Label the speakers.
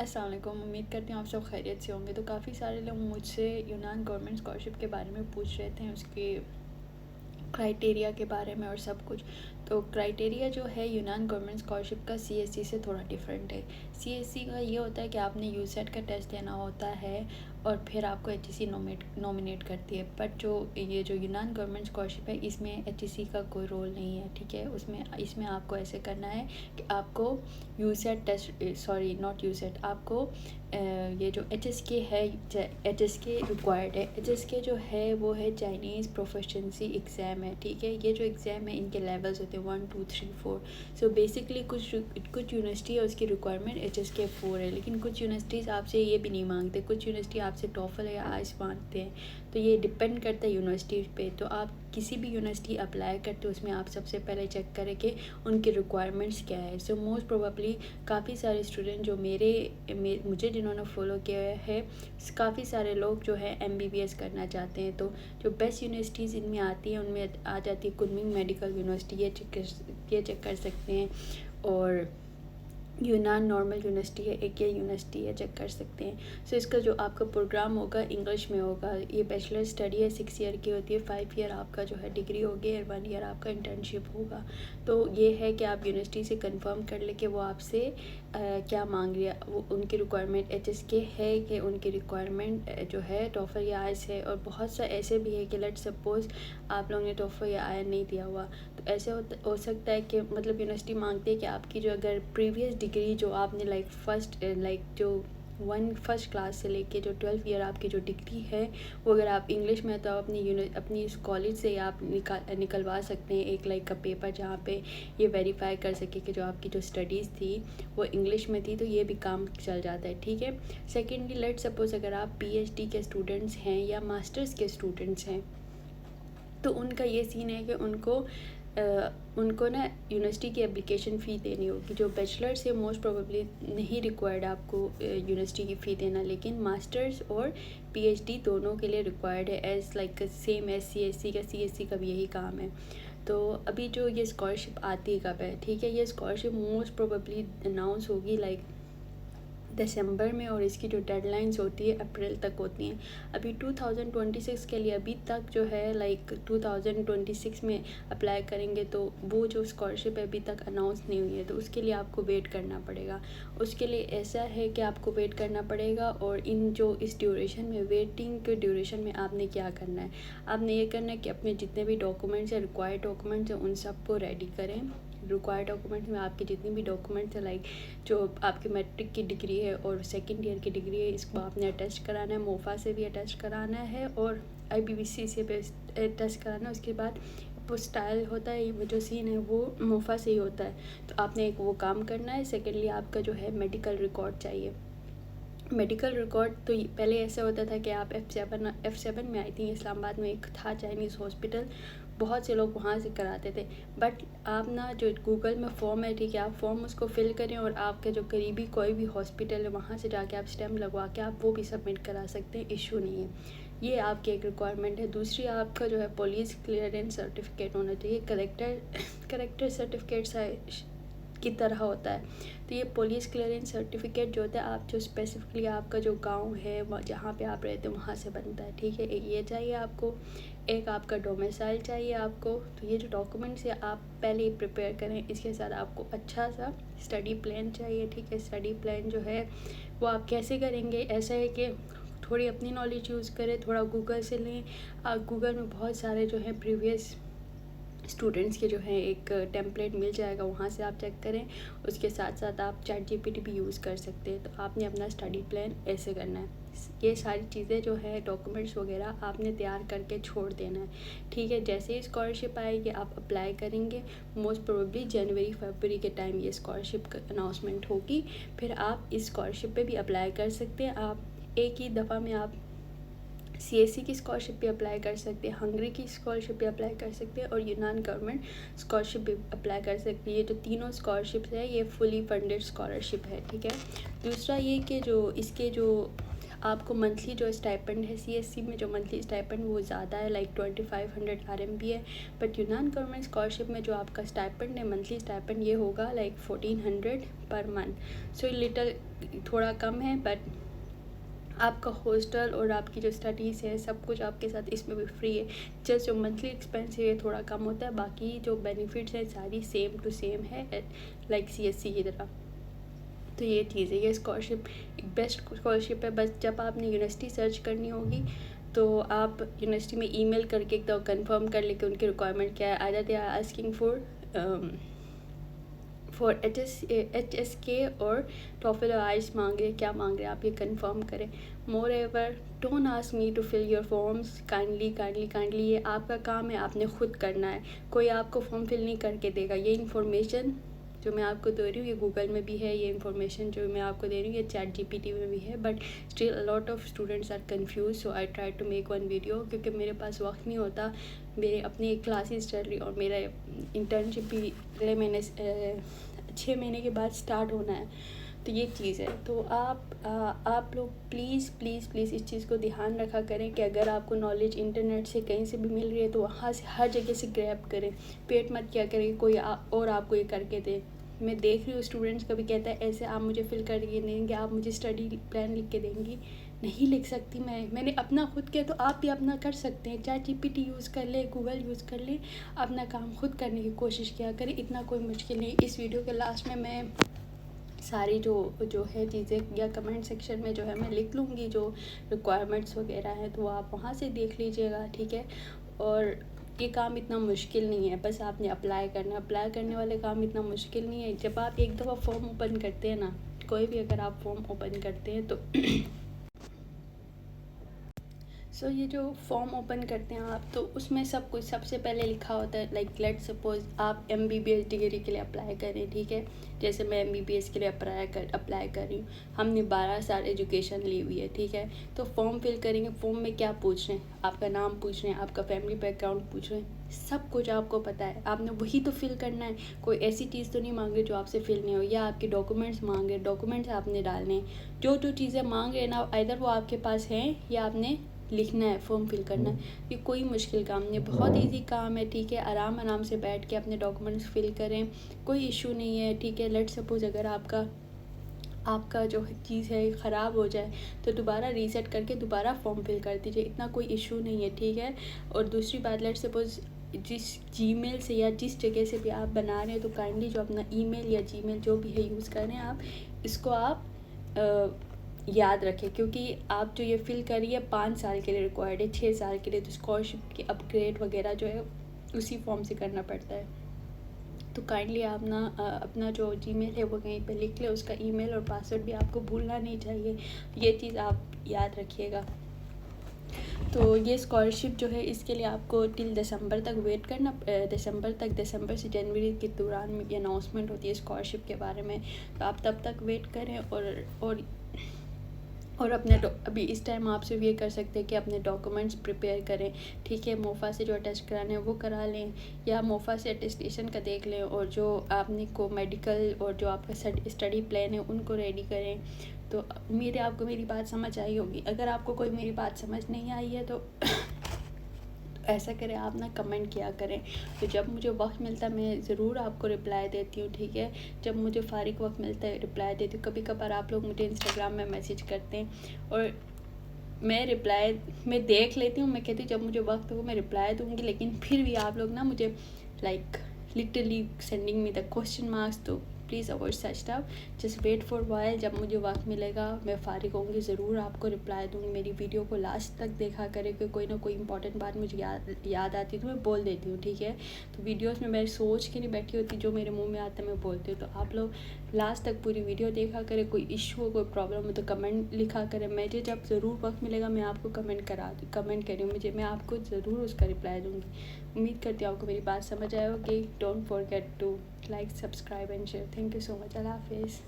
Speaker 1: अस्सलाम वालेकुम। उम्मीद करती हूँ आप सब खैरियत से होंगे। तो काफ़ी सारे लोग मुझसे यूनान गवर्नमेंट स्कॉलरशिप के बारे में पूछ रहे थे, उसके क्राइटेरिया के बारे में और सब कुछ। तो क्राइटेरिया जो है यूनान गवर्नमेंट स्कॉलरशिप का सीएससी से थोड़ा डिफरेंट है। सीएससी का ये होता है कि आपने यूसेट का टेस्ट देना होता है और फिर आपको एचईसी नॉमिनेट करती है। बट जो ये जो यूनान गवर्नमेंट स्कॉलरशिप है, इसमें एचईसी का कोई रोल नहीं है, ठीक है। इसमें आपको ऐसे करना है कि आपको यूसेट टेस्ट, सॉरी नॉट यूसेट, आपको ये जो एचएसके है, एचएसके रिक्वायर्ड है। एचएसके जो है वो है चाइनीज़ प्रोफिशिएंसी एग्ज़ाम है, ठीक है। ये जो एग्ज़ाम है इनके लेवल्स होते हैं 1 2 3 4। सो बेसिकली कुछ यूनिवर्सिटी है उसकी रिक्वायरमेंट एचएसके 4 है, लेकिन कुछ यूनिवर्सिटीज़ आपसे ये भी नहीं मांगते। कुछ यूनिवर्सिटी आपसे टॉफल या आइस मांगते हैं। तो ये डिपेंड करता है यूनिवर्सिटी पे। तो आप किसी भी यूनिवर्सिटी अप्लाई करते हो उसमें आप सबसे पहले चेक करें कि उनकी रिक्वायरमेंट्स क्या है। सो मोस्ट प्रोबेबली काफ़ी सारे स्टूडेंट जो मुझे जिन्होंने फॉलो किया है, काफ़ी सारे लोग जो है एमबीबीएस करना चाहते हैं। तो जो बेस्ट यूनिवर्सिटीज़ इनमें आती हैं उनमें आ जाती है कुनमिंग मेडिकल यूनिवर्सिटी, ये चेक कर सकते हैं। और यूनान नॉर्मल यूनिवर्सिटी है, एक ये यूनिवर्सिटी है, चेक कर सकते हैं। सो इसका जो आपका प्रोग्राम होगा इंग्लिश में होगा। ये बैचलर स्टडी है, 6 ईयर की होती है। 5 ईयर आपका जो है डिग्री होगी और 1 ईयर आपका इंटर्नशिप होगा। तो ये है कि आप यूनिवर्सिटी से कंफर्म कर ले कि वो आपसे क्या मांग रही है। वो उनकी रिक्वायरमेंट एचएसके है कि उनकी रिक्वायरमेंट जो है टॉफल या आइस है। और बहुत सा ऐसे भी है कि लेट सपोज आप लोगों ने टॉफल या आयन नहीं दिया हुआ, तो ऐसे हो सकता है कि मतलब यूनिवर्सिटी मांगती है कि आपकी जो अगर प्रीवियस डिग्री जो आपने फर्स्ट क्लास से लेके जो 12 ईयर आपकी जो डिग्री है, वो अगर आप इंग्लिश में, तो आप अपनी इस कॉलेज से आप निकलवा सकते हैं एक का पेपर जहाँ पे ये वेरीफाई कर सके कि जो आपकी जो स्टडीज़ थी वो इंग्लिश में थी। तो ये भी काम चल जाता है, ठीक है। सेकेंडली, लेट सपोज अगर आप पीएचडी के स्टूडेंट्स हैं या मास्टर्स के स्टूडेंट्स हैं, तो उनका ये सीन है कि उनको ना यूनिवर्सिटी की एप्लीकेशन फ़ी देनी होगी। जो बैचलर से मोस्ट प्रोबेबली नहीं रिक्वायर्ड आपको यूनिवर्सिटी की फ़ी देना, लेकिन मास्टर्स और पीएचडी दोनों के लिए रिक्वायर्ड है। सेम एस सीएससी का, सीएससी का भी यही काम है। तो अभी जो ये स्कॉलरशिप आती है कब है, ठीक है। ये स्कॉलरशिप मोस्ट प्रोबेबली अनाउंस होगी दिसंबर में, और इसकी जो डेडलाइंस होती है अप्रैल तक होती हैं। अभी 2026 के लिए अभी तक जो है 2026 में अप्लाई करेंगे, तो वो जो स्कॉलरशिप है अभी तक अनाउंस नहीं हुई है, तो उसके लिए आपको वेट करना पड़ेगा। उसके लिए ऐसा है कि आपको वेट करना पड़ेगा। और इस ड्यूरेशन में, वेटिंग के ड्यूरेशन में आपने क्या करना है, आपने ये करना है कि अपने जितने भी डॉक्यूमेंट्स हैं, रिक्वायर्ड डॉक्यूमेंट्स हैं, उन सबको रेडी करें। रिक्वायर्ड डॉक्यूमेंट्स में आपकी जितनी भी डॉक्यूमेंट्स है, जो आपकी मैट्रिक की डिग्री है और सेकेंड ईयर की डिग्री है, इसको आपने अटैच कराना है। मोफा से भी अटैच कराना है और आईबीवीसी से भी अटैच कराना है। उसके बाद वो स्टाइल होता है, वो जो सीन है वो मोफा से ही होता है, तो आपने एक वो काम करना है। सेकेंडली, आपका जो है मेडिकल रिकॉर्ड चाहिए। मेडिकल रिकॉर्ड तो पहले ऐसा होता था कि आप F7 में आई थी, इस्लामाबाद में एक था चाइनीज़ हॉस्पिटल, बहुत से लोग वहाँ से कराते थे। बट आप ना जो गूगल में फॉर्म है, ठीक है, आप फॉर्म उसको फिल करें और आपके जो करीबी कोई भी हॉस्पिटल है वहाँ से जाके आप स्टैम्प लगवा के आप वो भी सबमिट करा सकते हैं, इशू नहीं है। ये आपकी एक रिक्वायरमेंट है। दूसरी, आपका जो है पुलिस क्लियरेंस सर्टिफिकेट होना चाहिए। करेक्टर सर्टिफिकेट की तरह होता है। तो ये पुलिस क्लियरेंस सर्टिफिकेट जो होता है, आप जो स्पेसिफिकली आपका जो गांव है जहाँ पे आप रहते हो वहाँ से बनता है, ठीक है। एक ये चाहिए आपको, एक आपका डोमिसाइल चाहिए आपको। तो ये जो डॉक्यूमेंट्स है आप पहले ही प्रिपेयर करें। इसके साथ आपको अच्छा सा स्टडी प्लान चाहिए, ठीक है। स्टडी प्लान जो है वो आप कैसे करेंगे, ऐसा है कि थोड़ी अपनी नॉलेज यूज़ करें, थोड़ा गूगल से लें। गूगल में बहुत सारे जो हैं प्रीवियस स्टूडेंट्स के जो है एक टेम्पलेट मिल जाएगा, वहाँ से आप चेक करें। उसके साथ साथ आप ChatGPT भी यूज़ कर सकते हैं। तो आपने अपना स्टडी प्लान ऐसे करना है। ये सारी चीज़ें जो है डॉक्यूमेंट्स वगैरह आपने तैयार करके छोड़ देना है, ठीक है। जैसे ही स्कॉलरशिप आएगी आप अप्लाई करेंगे, मोस्ट प्रोबेबली जनवरी फरवरी के टाइम ये स्कॉलरशिप अनाउंसमेंट होगी। फिर आप इस स्कॉलरशिप पे भी अप्लाई कर सकते हैं। आप एक ही दफ़ा में आप सीएससी की स्कॉलरशिप भी अप्लाई कर सकते हैं, हंगरी की स्कॉलरशिप भी अप्लाई कर सकते हैं और यूनान गवर्नमेंट स्कॉलरशिप भी अप्लाई कर सकते हैं। ये जो तीनों स्कॉलरशिप्स है ये फुली फंडेड स्कॉलरशिप है, ठीक है। दूसरा ये कि जो इसके जो आपको मंथली जो स्टाइपेंड है CSC में जो मंथली स्टाइपेंड वो ज़्यादा है, लाइक 2500 RMB है। बट यूनान गवर्नमेंट स्कॉलरशिप में जो आपका स्टाइपेंड है, मंथली स्टाइपेंड ये होगा लाइक 1400 पर मंथ। सो लिटल थोड़ा कम है, बट आपका हॉस्टल और आपकी जो स्टडीज़ है सब कुछ आपके साथ इसमें भी फ्री है। जस्ट जो मंथली एक्सपेंस है ये थोड़ा कम होता है, बाकी जो बेनिफिट्स हैं सारी सेम टू सेम है लाइक CSC की तरह। तो ये चीज़ है, ये स्कॉलरशिप एक बेस्ट स्कॉलरशिप है। बस जब आपने यूनिवर्सिटी सर्च करनी होगी तो आप यूनिवर्सिटी में ईमेल करके एक तो कंफर्म कर ले कि उनकी रिक्वायरमेंट क्या है। Either they are asking for HSK और TOEFL और IELTS मांग रहे, क्या मांग रहे हैं आप ये कंफर्म करें। Moreover don't ask me to fill your forms, kindly ये आपका काम है, आपने खुद करना है। कोई आपको फॉर्म फिल नहीं करके देगा। ये इन्फॉर्मेशन जो मैं आपको दे रही हूँ ये गूगल में भी है, ये इन्फॉर्मेशन जो मैं आपको दे रही हूँ ये ChatGPT में भी है, but still a lot of students are confuse. So I try to make one video, क्योंकि मेरे पास वक्त नहीं होता, मेरे अपनी क्लासेस चल रही और मेरा इंटर्नशिप भी अगले महीने 6 महीने के बाद स्टार्ट होना है। तो ये चीज़ है। तो आप लोग प्लीज़ इस चीज़ को ध्यान रखा करें कि अगर आपको नॉलेज इंटरनेट से कहीं से भी मिल रही है तो वहाँ से हर जगह से ग्रैब करें। पेट मत क्या करें कोई और आपको ये करके दे। मैं देख रही हूँ स्टूडेंट्स कभी कहता है ऐसे आप मुझे फिल करके देंगे, आप मुझे स्टडी प्लान लिख के देंगी। नहीं लिख सकती मैंने अपना खुद किया, तो आप भी अपना कर सकते हैं। ChatGPT यूज़ कर ले, गूगल यूज़ कर ले, अपना काम खुद करने की कोशिश किया करें, इतना कोई मुश्किल नहीं। इस वीडियो के लास्ट में मैं सारी जो है चीज़ें या कमेंट सेक्शन में जो है मैं लिख लूँगी, जो रिक्वायरमेंट्स वगैरह हैं तो आप वहाँ से देख लीजिएगा, ठीक है। और ये काम इतना मुश्किल नहीं है, बस आपने अप्लाई करने वाले काम इतना मुश्किल नहीं है। जब आप एक दफ़ा फॉर्म ओपन करते हैं ना, कोई भी अगर आप फॉर्म ओपन करते हैं तो सो ये जो फॉर्म ओपन करते हैं आप, तो उसमें सब कुछ सबसे पहले लिखा होता है। लाइक लेट सपोज आप MBBS डिग्री के लिए अप्लाई करें, ठीक है। जैसे मैं MBBS के लिए अप्लाई कर रही हूँ, हमने 12 साल एजुकेशन ली हुई है, ठीक है। तो फॉर्म फिल करेंगे, फॉर्म में क्या पूछ रहे हैं, आपका नाम पूछ रहे हैं, आपका फैमिली बैकग्राउंड पूछ रहे हैं, सब कुछ आपको पता है, आपने वही तो फिल करना है। कोई ऐसी चीज़ तो नहीं मांग रहे जो आपसे फिल नहीं हो, या आपके डॉक्यूमेंट्स मांग रहे, डॉक्यूमेंट्स आपने डालने हैं। जो चीज़ें मांग रहे हैं ना, इधर वो आपके पास हैं या आपने लिखना है, फॉर्म फिल करना है। ये कोई मुश्किल काम नहीं, बहुत इजी काम है, ठीक है। आराम से बैठ के अपने डॉक्यूमेंट्स फिल करें, कोई इशू नहीं है, ठीक है। लेट सपोज अगर आपका जो चीज़ है ख़राब हो जाए तो दोबारा रीसेट करके दोबारा फॉर्म फिल कर दीजिए, इतना कोई इशू नहीं है, ठीक है। और दूसरी बात, लेट सपोज जिस जीमेल से या जिस जगह से भी आप बना रहे हैं तो काइंडली जो अपना ईमेल या जीमेल जो भी है यूज़ कर रहे हैं आप, इसको आप याद रखें, क्योंकि आप जो ये फ़िल करिए 5 साल के लिए रिक्वायर्ड है, 6 साल के लिए। तो स्कॉलरशिप की अपग्रेड वगैरह जो है उसी फॉर्म से करना पड़ता है। तो काइंडली आप ना अपना जो जीमेल है वो कहीं पे लिख ले, उसका ईमेल और पासवर्ड भी आपको भूलना नहीं चाहिए। ये चीज़ आप याद रखिएगा। तो ये स्कॉलरशिप जो है इसके लिए आपको टिल दिसंबर तक वेट करना, दिसंबर से जनवरी के दौरान में ये अनाउंसमेंट होती है स्कॉलरशिप के बारे में। तो आप तब तक वेट करें और अपने अभी इस टाइम आप सिर्फ ये कर सकते हैं कि अपने डॉक्यूमेंट्स प्रिपेयर करें, ठीक है। मोफा से जो अटेस्ट कराने हैं वो करा लें, या मोफा से अटेस्टेशन का देख लें, और जो आपने को मेडिकल और जो आपका स्टडी प्लान है उनको रेडी करें। तो उम्मीद है आपको मेरी बात समझ आई होगी। अगर आपको कोई मेरी बात समझ नहीं आई है तो ऐसा करें, आप ना कमेंट किया करें। तो जब मुझे वक्त मिलता है मैं ज़रूर आपको रिप्लाई देती हूँ, ठीक है। जब मुझे फ़ारिग वक्त मिलता है रिप्लाई देती हूँ। कभी कभार आप लोग मुझे इंस्टाग्राम में मैसेज करते हैं और मैं रिप्लाई मैं देख लेती हूँ, मैं कहती हूँ जब मुझे वक्त हो मैं रिप्लाई दूँगी, लेकिन फिर भी आप लोग ना मुझे like literally sending me the question marks. तो please avoid such stuff, just wait for while. जब मुझे वक्त मिलेगा मैं फ़ारिग होंगी ज़रूर आपको रिप्लाई दूँगी। मेरी वीडियो को लास्ट तक देखा करें कि कोई ना कोई इंपॉर्टेंट बात मुझे याद आती है तो मैं बोल देती हूँ, ठीक है। तो वीडियोस में मैं सोच के नहीं बैठी होती, जो मेरे मुंह में आता है मैं बोलती हूँ। तो आप लोग लास्ट तक पूरी वीडियो देखा करें। कोई इशू हो, कोई प्रॉब्लम हो तो कमेंट लिखा करें। मुझे जब ज़रूर वक्त मिलेगा मैं आपको कमेंट करें मुझे, मैं आपको ज़रूर उसका रिप्लाई दूँगी। उम्मीद करती हूँ आपको मेरी बात समझ आए होगी। Don't forget to like, subscribe and share. Thank you so much. अल्लाह हाफिज़।